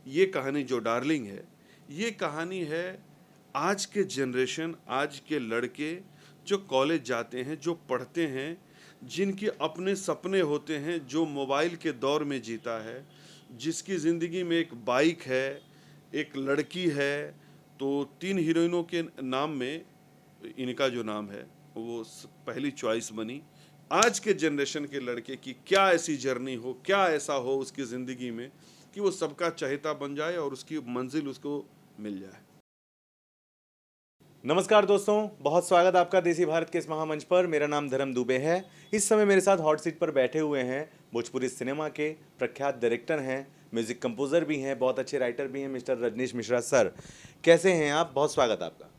ये कहानी जो डार्लिंग है, ये कहानी है आज के जनरेशन, आज के लड़के जो कॉलेज जाते हैं, जो पढ़ते हैं, जिनके अपने सपने होते हैं, जो मोबाइल के दौर में जीता है, जिसकी ज़िंदगी में एक बाइक है, एक लड़की है। तो 3 हीरोइनों के नाम में इनका जो नाम है वो पहली चॉइस बनी। आज के जनरेशन के लड़के की क्या ऐसी जर्नी हो, क्या ऐसा हो उसकी ज़िंदगी में कि वो सबका चहेता बन जाए और उसकी मंजिल उसको मिल जाए। नमस्कार दोस्तों, बहुत स्वागत आपका देसी भारत के इस महामंच पर। मेरा नाम धर्म दुबे है। इस समय मेरे साथ हॉट सीट पर बैठे हुए हैं भोजपुरी सिनेमा के प्रख्यात डायरेक्टर हैं, म्यूजिक कंपोजर भी हैं, बहुत अच्छे राइटर भी हैं, मिस्टर रजनीश मिश्रा सर। कैसे हैं आप? बहुत स्वागत आपका।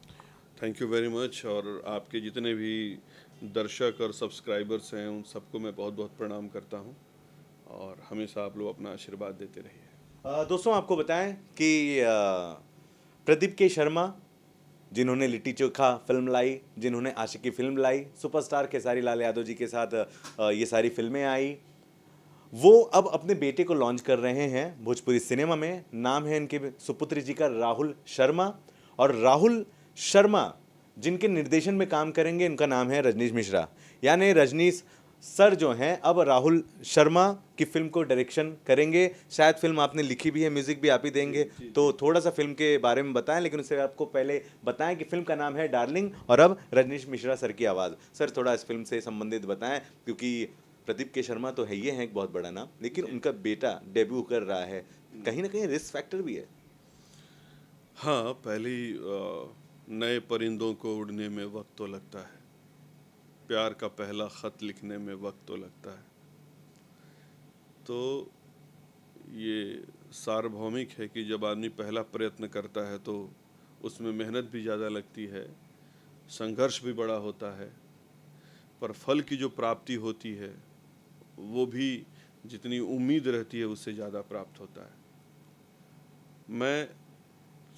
Thank you very much. और आपके जितने भी दर्शक और सब्सक्राइबर्स हैं उन सबको मैं बहुत बहुत प्रणाम करता हूं और हमेशा आप लोग अपना आशीर्वाद देते रहिए। दोस्तों, आपको बताएं कि प्रदीप के शर्मा, जिन्होंने लिट्टी चोखा फिल्म लाई, जिन्होंने आशिकी फिल्म लाई, सुपरस्टार खेसारी लाल यादव जी के साथ ये सारी फिल्में आई, वो अब अपने बेटे को लॉन्च कर रहे हैं भोजपुरी सिनेमा में। नाम है इनके सुपुत्र जी का राहुल शर्मा। और राहुल शर्मा जिनके निर्देशन में काम करेंगे, इनका नाम है रजनीश मिश्रा। यानी रजनीश सर जो हैं अब राहुल शर्मा की फिल्म को डायरेक्शन करेंगे। शायद फिल्म आपने लिखी भी है, म्यूजिक भी आप ही देंगे। तो थोड़ा सा फिल्म के बारे में बताएं, लेकिन उससे आपको पहले बताएं कि फिल्म का नाम है डार्लिंग और अब रजनीश मिश्रा सर की आवाज़। सर, थोड़ा इस फिल्म से संबंधित बताएं, क्योंकि प्रदीप के शर्मा तो है, ये है एक बहुत बड़ा नाम, लेकिन उनका बेटा डेब्यू कर रहा है, कहीं ना कहीं रिस्क फैक्टर भी है। हाँ, पहली नए परिंदों को उड़ने में वक्त तो लगता है, प्यार का पहला ख़त लिखने में वक्त तो लगता है। तो ये सार्वभौमिक है कि जब आदमी पहला प्रयत्न करता है तो उसमें मेहनत भी ज़्यादा लगती है, संघर्ष भी बड़ा होता है, पर फल की जो प्राप्ति होती है वो भी जितनी उम्मीद रहती है उससे ज़्यादा प्राप्त होता है। मैं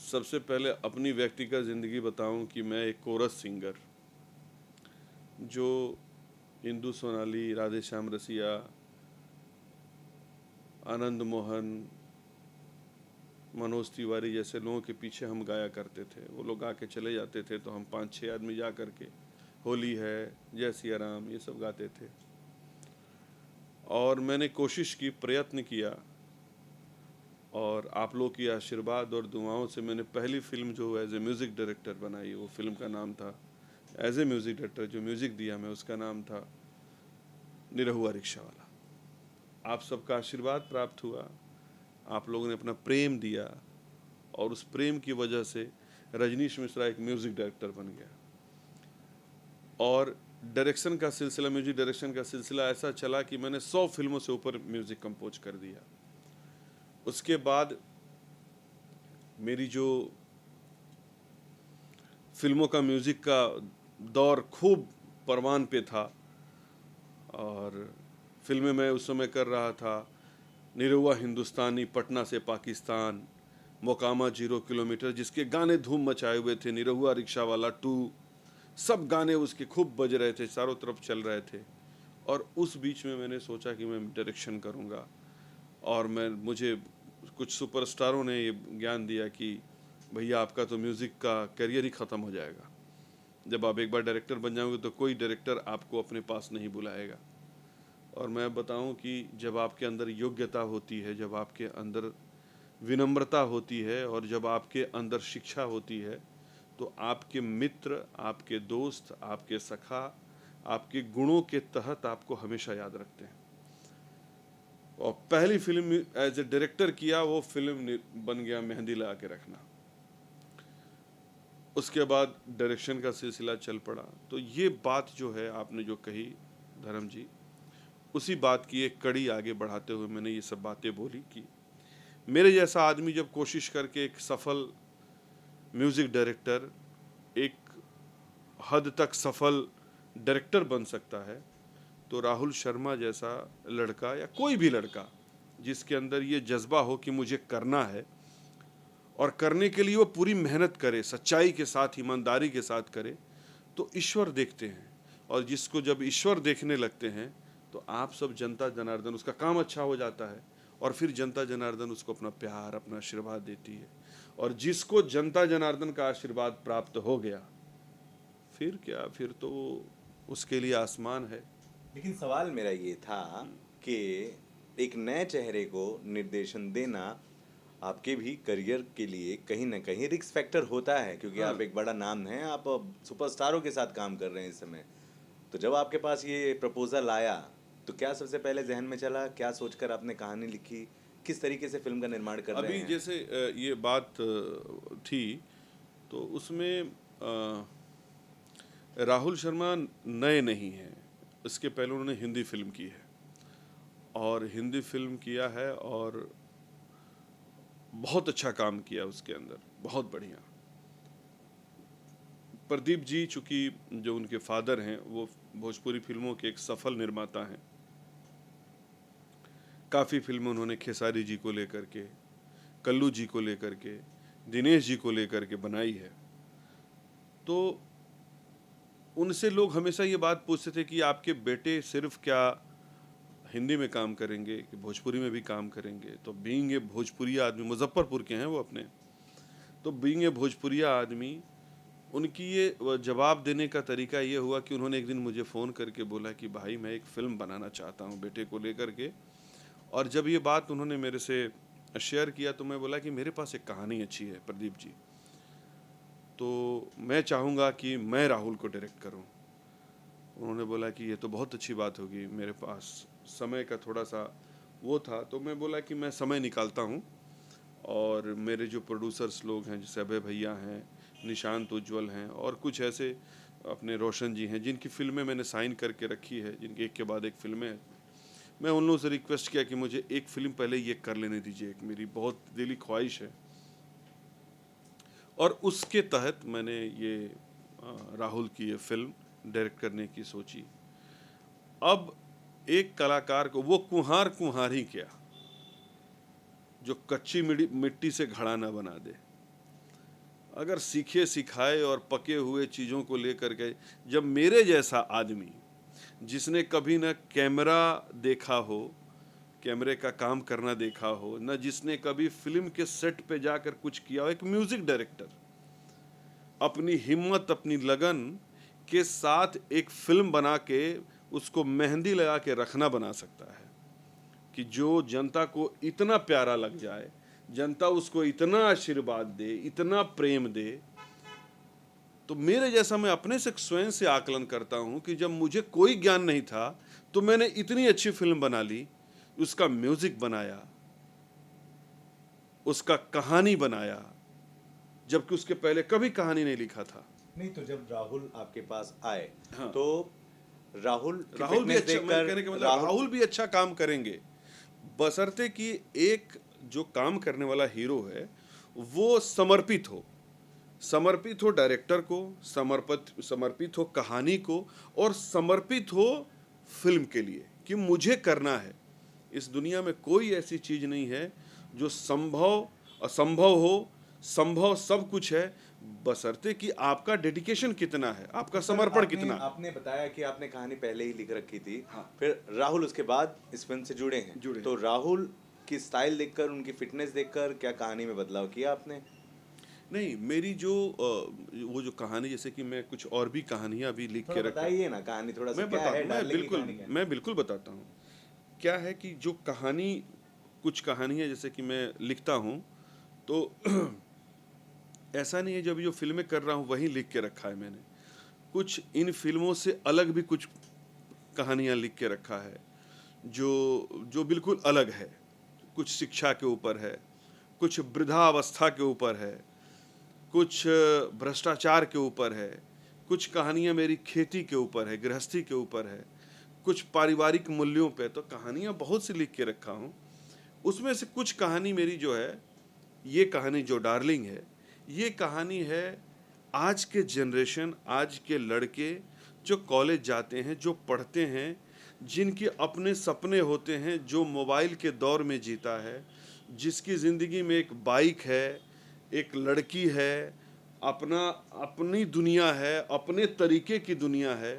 सबसे पहले अपनी व्यक्तिगत ज़िंदगी बताऊं कि मैं एक कोरस सिंगर, जो इंदु सोनाली, राधे श्याम रसिया, आनंद मोहन, मनोज तिवारी जैसे लोगों के पीछे हम गाया करते थे। वो लोग गा के चले जाते थे तो हम 5-6 आदमी जा कर के होली है, जय सिया राम, ये सब गाते थे। और मैंने कोशिश की, प्रयत्न किया, और आप लोग की आशीर्वाद और दुआओं से मैंने पहली फिल्म जो एज ए म्यूज़िक डायरेक्टर बनाई, वो फिल्म का नाम था, एज ए म्यूज़िक डायरेक्टर जो म्यूज़िक दिया मैं, उसका नाम था निरहुआ रिक्शा वाला। आप सबका आशीर्वाद प्राप्त हुआ, आप लोगों ने अपना प्रेम दिया, और उस प्रेम की वजह से रजनीश मिश्रा एक म्यूज़िक डायरेक्टर बन गया। और डायरेक्शन का सिलसिला, म्यूजिक डायरेक्शन का सिलसिला ऐसा चला कि मैंने 100 फिल्मों से ऊपर म्यूज़िक कंपोज कर दिया। उसके बाद मेरी जो फिल्मों का म्यूज़िक का दौर खूब परवान पे था, और फिल्में मैं उस समय कर रहा था निरहुआ हिंदुस्तानी, पटना से पाकिस्तान, मोकामा 0 किलोमीटर, जिसके गाने धूम मचाए हुए थे, निरहुआ रिक्शा वाला 2, सब गाने उसके खूब बज रहे थे, चारों तरफ चल रहे थे। और उस बीच में मैंने सोचा कि मैं डायरेक्शन करूँगा, और मुझे कुछ सुपरस्टारों ने ये ज्ञान दिया कि भैया आपका तो म्यूज़िक का करियर ही ख़त्म हो जाएगा, जब आप एक बार डायरेक्टर बन जाओगे तो कोई डायरेक्टर आपको अपने पास नहीं बुलाएगा। और मैं बताऊं कि जब आपके अंदर योग्यता होती है, जब आपके अंदर विनम्रता होती है, और जब आपके अंदर शिक्षा होती है, तो आपके मित्र, आपके दोस्त, आपके सखा आपके गुणों के तहत आपको हमेशा याद रखते हैं। और पहली फिल्म एज ए डायरेक्टर किया, वो फिल्म बन गया मेहंदी लगा के रखना। उसके बाद डायरेक्शन का सिलसिला चल पड़ा। तो ये बात जो है आपने जो कही धर्म जी, उसी बात की एक कड़ी आगे बढ़ाते हुए मैंने ये सब बातें बोली कि मेरे जैसा आदमी जब कोशिश करके एक सफल म्यूज़िक डायरेक्टर, एक हद तक सफल डायरेक्टर बन सकता है, तो राहुल शर्मा जैसा लड़का, या कोई भी लड़का जिसके अंदर ये जज्बा हो कि मुझे करना है, और करने के लिए वो पूरी मेहनत करे, सच्चाई के साथ, ईमानदारी के साथ करे, तो ईश्वर देखते हैं। और जिसको जब ईश्वर देखने लगते हैं तो आप सब जनता जनार्दन, उसका काम अच्छा हो जाता है, और फिर जनता जनार्दन उसको अपना प्यार, अपना आशीर्वाद देती है। और जिसको जनता जनार्दन का आशीर्वाद प्राप्त हो गया, फिर क्या, फिर तो उसके लिए आसमान है। लेकिन सवाल मेरा ये था कि एक नए चेहरे को निर्देशन देना आपके भी करियर के लिए कहीं ना कहीं रिस्क फैक्टर होता है, क्योंकि हाँ। आप एक बड़ा नाम हैं, आप सुपरस्टारों के साथ काम कर रहे हैं इस समय। तो जब आपके पास ये प्रपोजल आया तो क्या सबसे पहले जहन में चला, क्या सोचकर आपने कहानी लिखी, किस तरीके से फिल्म का निर्माण कर रहे अभी हैं? जैसे ये बात थी, तो उसमें राहुल शर्मा नए नहीं हैं। इसके पहले उन्होंने हिंदी फिल्म की है, और हिंदी फिल्म किया है और बहुत अच्छा काम किया उसके अंदर, बहुत बढ़िया। प्रदीप जी, चूंकि जो उनके फादर हैं वो भोजपुरी फिल्मों के एक सफल निर्माता हैं, काफ़ी फिल्में उन्होंने खेसारी जी को लेकर के, कल्लू जी को लेकर के, दिनेश जी को लेकर के बनाई है। तो उनसे लोग हमेशा ये बात पूछते थे कि आपके बेटे सिर्फ क्या हिंदी में काम करेंगे कि भोजपुरी में भी काम करेंगे। तो बीइंग ए भोजपुरिया आदमी, मुजफ्फरपुर के हैं वो अपने, तो बीइंग ए भोजपुरिया आदमी, उनकी ये जवाब देने का तरीका ये हुआ कि उन्होंने एक दिन मुझे फ़ोन करके बोला कि भाई मैं एक फ़िल्म बनाना चाहता हूँ बेटे को लेकर के। और जब ये बात उन्होंने मेरे से शेयर किया तो मैं बोला कि मेरे पास एक कहानी अच्छी है प्रदीप जी, तो मैं चाहूँगा कि मैं राहुल को डायरेक्ट करूँ। उन्होंने बोला कि ये तो बहुत अच्छी बात होगी, मेरे पास समय का थोड़ा सा वो था। तो मैं बोला कि मैं समय निकालता हूँ, और मेरे जो प्रोड्यूसर्स लोग हैं, जैसे अभय भैया हैं, निशांत उज्ज्वल हैं, और कुछ ऐसे अपने रोशन जी हैं जिनकी फिल्में मैंने साइन करके रखी है, जिनकी एक के बाद एक फिल्में हैं। मैं उन लोगों से रिक्वेस्ट किया कि मुझे एक फ़िल्म पहले ये कर लेने दीजिए, एक मेरी बहुत दिली ख्वाहिश है। और उसके तहत मैंने ये राहुल की ये फिल्म डायरेक्ट करने की सोची। अब एक कलाकार को, वो कुम्हार कुम्हार ही क्या, जो कच्ची मिट्टी से घड़ा ना बना दे, अगर सीखे सिखाए और पके हुए चीज़ों को लेकर के, जब मेरे जैसा आदमी जिसने कभी न कैमरा देखा हो, कैमरे का काम करना देखा हो, न जिसने कभी फिल्म के सेट पे जाकर कुछ किया हो, एक म्यूजिक डायरेक्टर अपनी हिम्मत, अपनी लगन के साथ एक फिल्म बना के उसको मेहंदी लगा के रखना बना सकता है कि जो जनता को इतना प्यारा लग जाए, जनता उसको इतना आशीर्वाद दे, इतना प्रेम दे। तो मेरे जैसा, मैं अपने से स्वयं से आकलन करता हूं कि जब मुझे कोई ज्ञान नहीं था तो मैंने इतनी अच्छी फिल्म बना ली, उसका म्यूजिक बनाया, उसका कहानी बनाया, जबकि उसके पहले कभी कहानी नहीं लिखा था। नहीं, तो जब राहुल आपके पास आए, हाँ। तो राहुल की राहुल भी fitness अच्छा, मैं कहने का मतलब राहुल भी अच्छा काम करेंगे, बशर्ते कि एक जो काम करने वाला हीरो है वो समर्पित हो, समर्पित हो डायरेक्टर को, समर्पित हो कहानी को, और समर्पित हो फिल्म के लिए कि मुझे करना है। इस दुनिया में कोई ऐसी चीज नहीं है जो संभव असंभव हो, संभव सब कुछ है, बशर्ते कि आपका डेडिकेशन कितना है, आपका समर्पण कितना है। आपने बताया कि आपने कहानी पहले ही लिख रखी थी। हाँ। फिर राहुल उसके बाद इस फिल्म से जुड़े हैं। जुड़े। तो राहुल की स्टाइल देखकर, उनकी फिटनेस देखकर क्या कहानी में बदलाव किया आपने? नहीं, मेरी जो वो जो कहानी, जैसे कि मैं कुछ और भी कहानियां अभी लिख के थोड़ा रखा, बताइए ना कहानी, थोड़ा सा मैं क्या बता है, मैं डार्लिंग की बिल्कुल कहानी क्या है? मैं बिल्कुल बताता हूँ। क्या है कि जो कहानी, कुछ कहानियाँ जैसे कि मैं लिखता हूँ, तो ऐसा नहीं है जब जो फिल्में कर रहा हूँ वही लिख के रखा है मैंने, कुछ इन फिल्मों से अलग भी कुछ कहानियाँ लिख के रखा है जो जो बिल्कुल अलग है। कुछ शिक्षा के ऊपर है, कुछ वृद्धावस्था के ऊपर है, कुछ भ्रष्टाचार के ऊपर है, कुछ कहानियाँ मेरी खेती के ऊपर है, गृहस्थी के ऊपर है, कुछ पारिवारिक मूल्यों पे। तो कहानियाँ बहुत सी लिख के रखा हूँ। उसमें से कुछ कहानी मेरी जो है, ये कहानी जो डार्लिंग है, ये कहानी है आज के जनरेशन, आज के लड़के जो कॉलेज जाते हैं, जो पढ़ते हैं, जिनके अपने सपने होते हैं, जो मोबाइल के दौर में जीता है, जिसकी ज़िंदगी में एक बाइक है, एक लड़की है, अपनी दुनिया है, अपने तरीके की दुनिया है,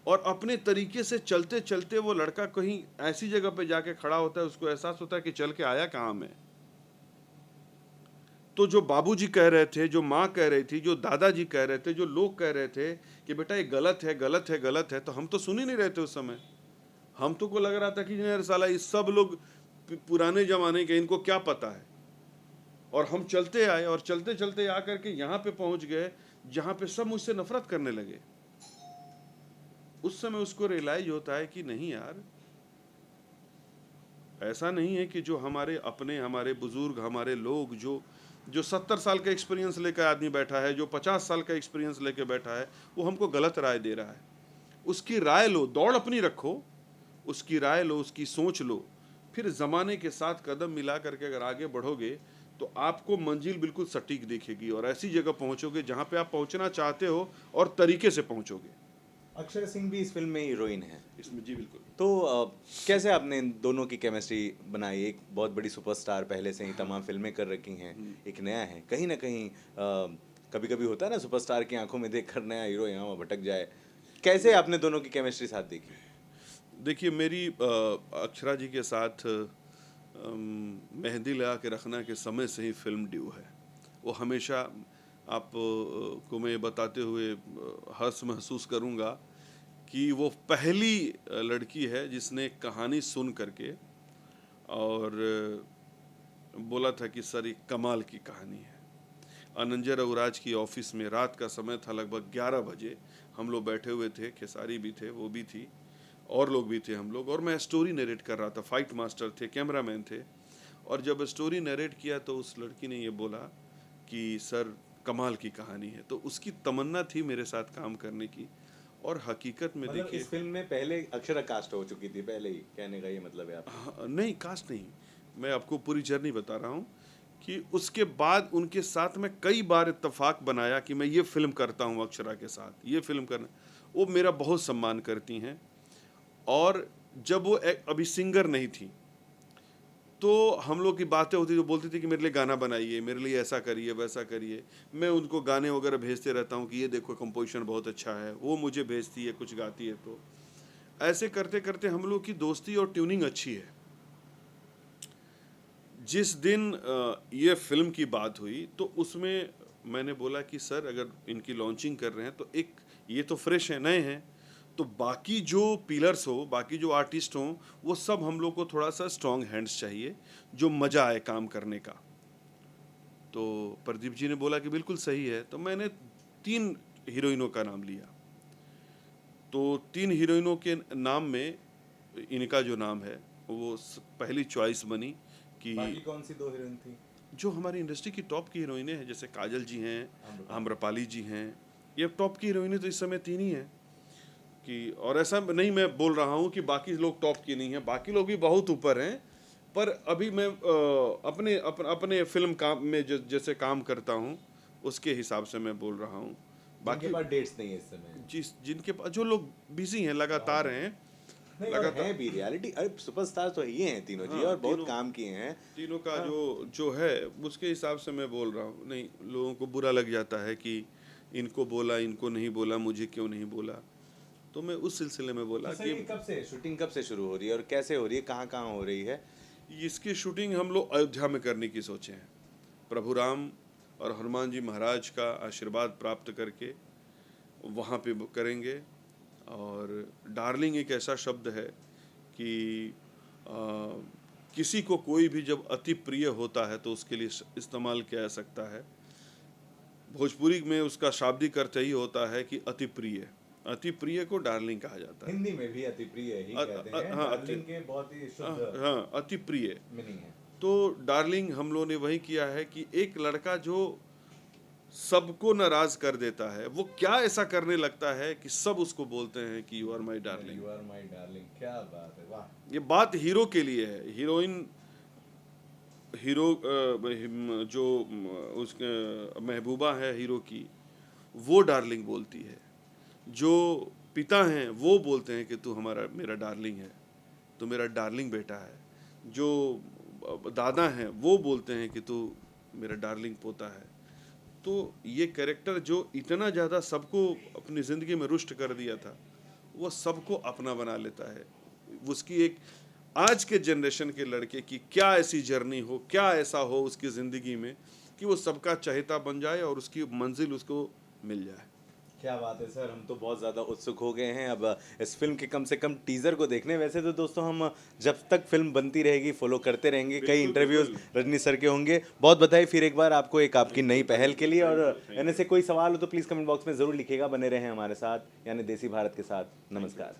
और अपने तरीके से चलते चलते वो लड़का कहीं ऐसी जगह पे जाके खड़ा होता है, उसको एहसास होता है कि चल के आया कहाँ मैं। तो जो बाबूजी कह रहे थे, जो माँ कह रही थी, जो दादाजी कह रहे थे, जो लोग कह रहे थे कि बेटा ये गलत है, गलत है, गलत है, तो हम तो सुन ही नहीं रहे थे उस समय। हम तो को लग रहा था कि यार साला ये सब लोग पुराने जमाने के, इनको क्या पता है। और हम चलते आए और चलते चलते आकर के यहाँ पे पहुंच गए जहाँ पे सब मुझसे नफरत करने लगे। उस समय उसको रियलाइज होता है कि नहीं यार, ऐसा नहीं है कि जो हमारे अपने, हमारे बुजुर्ग, हमारे लोग जो 70 साल का एक्सपीरियंस लेकर आदमी बैठा है, जो 50 साल का एक्सपीरियंस लेकर बैठा है, वो हमको गलत राय दे रहा है। उसकी राय लो, दौड़ अपनी रखो, उसकी राय लो, उसकी सोच लो, फिर ज़माने के साथ कदम मिला करके अगर आगे बढ़ोगे तो आपको मंजिल बिल्कुल सटीक दिखेगी और ऐसी जगह पहुंचोगे जहां पे आप पहुंचना चाहते हो और तरीके से पहुंचोगे। अक्षरा सिंह भी इस फिल्म में हीरोइन है इसमें जी बिल्कुल। तो कैसे आपने इन दोनों की केमिस्ट्री बनाई? एक बहुत बड़ी सुपरस्टार पहले से ही तमाम फिल्में कर रखी हैं, एक नया है, कहीं ना कहीं कभी कभी होता है ना सुपरस्टार की आंखों में देखकर नया हीरो यहाँ वहाँ भटक जाए। कैसे आपने दोनों की केमिस्ट्री साथ देखी? देखिए मेरी अक्षरा जी के साथ मेहंदी लगा के रखना के समय से ही फिल्म ड्यू है। वो हमेशा आप को मैं बताते हुए हर्ष महसूस करूँगा कि वो पहली लड़की है जिसने कहानी सुन करके और बोला था कि सर ये कमाल की कहानी है। अनंजय रघुराज की ऑफिस में रात का समय था, लगभग 11 बजे हम लोग बैठे हुए थे, खेसारी भी थे, वो भी थी, और लोग भी थे हम लोग, और मैं स्टोरी नरेट कर रहा था, फाइट मास्टर थे, कैमरामैन थे। और जब स्टोरी नरेट किया तो उस लड़की ने ये बोला कि सर कमाल की कहानी है। तो उसकी तमन्ना थी मेरे साथ काम करने की, और हकीकत में मतलब देखिए इस फिल्म में पहले अक्षरा कास्ट हो चुकी थी पहले ही, कहने का ये मतलब है आप? हाँ, नहीं कास्ट नहीं, मैं आपको पूरी जर्नी बता रहा हूँ कि उसके बाद उनके साथ मैं कई बार इत्तेफाक बनाया कि मैं ये फिल्म करता हूँ अक्षरा के साथ, ये फिल्म करना। वो मेरा बहुत सम्मान करती हैं। और जब वो अभी सिंगर नहीं थी तो हम लोग की बातें होती, जो बोलती थी कि मेरे लिए गाना बनाइए, मेरे लिए ऐसा करिए, वैसा करिए। मैं उनको गाने वगैरह भेजते रहता हूँ कि ये देखो कंपोजिशन बहुत अच्छा है, वो मुझे भेजती है, कुछ गाती है। तो ऐसे करते करते हम लोग की दोस्ती और ट्यूनिंग अच्छी है। जिस दिन ये फिल्म की बात हुई तो उसमें मैंने बोला कि सर अगर इनकी लॉन्चिंग कर रहे हैं तो एक ये तो फ्रेश है, नए हैं, तो बाकी जो पिलर्स हो, बाकी जो आर्टिस्ट हों, वो सब हम लोग को थोड़ा सा स्ट्रॉन्ग हैंड्स चाहिए, जो मज़ा आए काम करने का। तो प्रदीप जी ने बोला कि बिल्कुल सही है। तो मैंने 3 हीरोइनों का नाम लिया। तो 3 हीरोइनों के नाम में इनका जो नाम है वो पहली चॉइस बनी कि बाकी कौन सी 2 हीरोइन थी? जो हमारी इंडस्ट्री की टॉप की हीरोइनें हैं, जैसे काजल जी हैं, आम्रपाली जी हैं, ये टॉप की हीरोइनें तो इस समय 3 ही हैं। कि और ऐसा नहीं मैं बोल रहा हूँ कि बाकी लोग टॉप की नहीं हैं, बाकी लोग भी बहुत ऊपर हैं, पर अभी मैं अपने फिल्म काम में जैसे काम करता हूँ उसके हिसाब से मैं बोल रहा हूँ। बाकी पास डेट्स नहीं है इस समय? जिनके पास, जो लोग बिजी हैं, लगातार हैं, नहीं और हैं भी रियलिटी, अरे सुपरस्टार तो ये हैं तीनों जी, और बहुत काम किए हैं तीनों का जो है उसके हिसाब से मैं बोल रहा हूँ। नहीं, लोगों को बुरा लग जाता है कि इनको बोला, इनको नहीं बोला, मुझे क्यों नहीं बोला। तो मैं उस सिलसिले में बोला कि कब से शूटिंग कब से शुरू हो रही है और कैसे हो रही है, कहाँ कहाँ हो रही है? इसकी शूटिंग हम लोग अयोध्या में करने की सोचे हैं। प्रभु राम और हनुमान जी महाराज का आशीर्वाद प्राप्त करके वहाँ पे करेंगे। और डार्लिंग एक ऐसा शब्द है कि किसी को कोई भी जब अति प्रिय होता है तो उसके लिए इस्तेमाल किया जा सकता है। भोजपुरी में उसका शाब्दिक अर्थ यही होता है कि अति प्रिय। अति प्रिय को डार्लिंग कहा जाता है। हिंदी में भी अति प्रिय ही कहते हैं। हाँ, डार्लिंग के बहुत ही शुद्ध हाँ, अति प्रिय मीनिंग है। तो डार्लिंग हम लोगों ने वही किया है कि एक लड़का जो सबको नाराज कर देता है, वो क्या ऐसा करने लगता है कि सब उसको बोलते हैं कि you are my darling. You are my darling, क्या बात है, वाह। ये बात हीरो के लिए है। हीरोइन, हीरो जो उसके महबूबा है हीरो की, वो डार्लिंग बोलती है। जो पिता हैं वो बोलते हैं कि तू मेरा डार्लिंग है, तू मेरा डार्लिंग बेटा है। जो दादा हैं वो बोलते हैं कि तू मेरा डार्लिंग पोता है। तो ये कैरेक्टर जो इतना ज़्यादा सबको अपनी ज़िंदगी में रुष्ट कर दिया था, वो सबको अपना बना लेता है। उसकी एक आज के जनरेशन के लड़के की क्या ऐसी जर्नी हो, क्या ऐसा हो उसकी ज़िंदगी में कि वो सबका चहेता बन जाए और उसकी मंजिल उसको मिल जाए। क्या बात है सर, हम तो बहुत ज़्यादा उत्सुक हो गए हैं अब इस फिल्म के कम से कम टीज़र को देखने। वैसे तो दोस्तों हम जब तक फिल्म बनती रहेगी फॉलो करते रहेंगे, कई बिल्कुल, इंटरव्यूज़ बिल्कुल। रजनी सर के होंगे। बहुत बधाई फिर एक बार आपको एक आपकी नई पहल के लिए। और थैंक यू। यानी से कोई सवाल हो तो प्लीज़ कमेंट बॉक्स में ज़रूर लिखिएगा। बने रहें हमारे साथ यानी देसी भारत के साथ। नमस्कार।